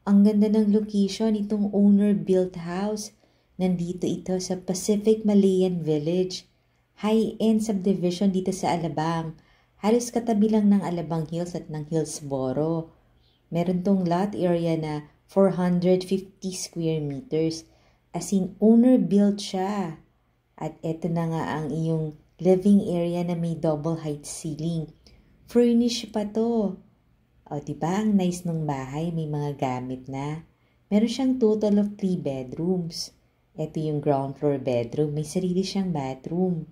Ang ganda ng location itong owner-built house. Nandito ito sa Pacific Malayan Village. High-end subdivision dito sa Alabang. Halos katabi lang ng Alabang Hills at ng Hillsboro. Meron tong lot area na 450 square meters. As in, owner-built siya. At eto na nga ang iyong living area na may double height ceiling. Furnish pa to. O, diba ang nice ng bahay? May mga gamit na. Meron siyang total of 3 bedrooms. Ito yung ground floor bedroom. May sarili siyang bathroom.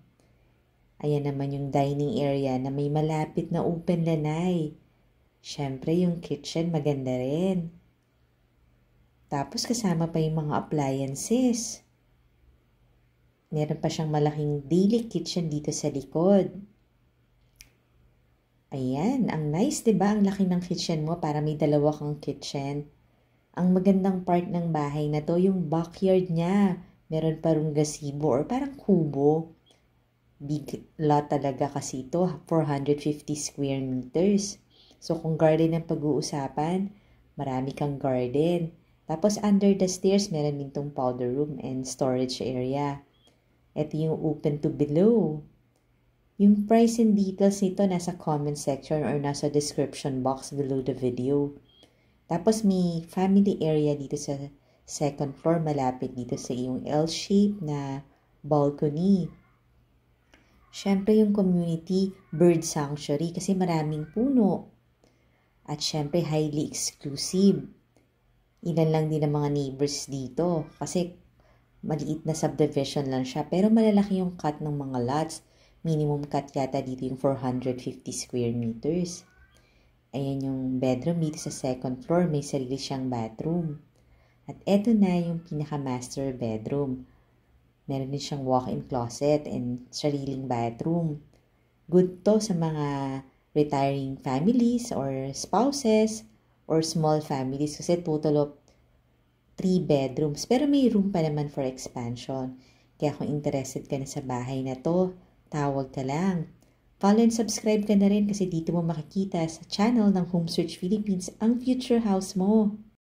Ayan naman yung dining area na may malapit na open lanay. Siyempre, yung kitchen maganda rin. Tapos kasama pa yung mga appliances. Meron pa siyang malaking daily kitchen dito sa likod. Ayan, ang nice, diba? Ang laki ng kitchen mo para may dalawa kang kitchen. Ang magandang part ng bahay na to, yung backyard niya. Meron pa ring gazebo or parang kubo. Big lot talaga kasi ito, 450 square meters. So kung garden ang pag-uusapan, marami kang garden. Tapos under the stairs, meron din tong powder room and storage area. Ito yung open to below. Yung price and details nito nasa comment section or nasa description box below the video. Tapos may family area dito sa second floor malapit dito sa iyong L-shape na balcony. Siyempre yung community bird sanctuary kasi maraming puno. At siyempre highly exclusive. Ilan lang din ang mga neighbors dito kasi maliit na subdivision lang siya pero malalaki yung cut ng mga lots. Minimum cut yata dito yung 450 square meters. Ayan yung bedroom dito sa second floor. May sarili siyang bathroom. At eto na yung pinaka-master bedroom. Meron din siyang walk-in closet and sariling bathroom. Good to sa mga retiring families or spouses or small families kasi total of 3 bedrooms. Pero may room pa naman for expansion. Kaya kung interested ka na sa bahay na to, tawag ka lang. Follow and subscribe ka na rin kasi dito mo makikita sa channel ng Home Search Philippines ang future house mo.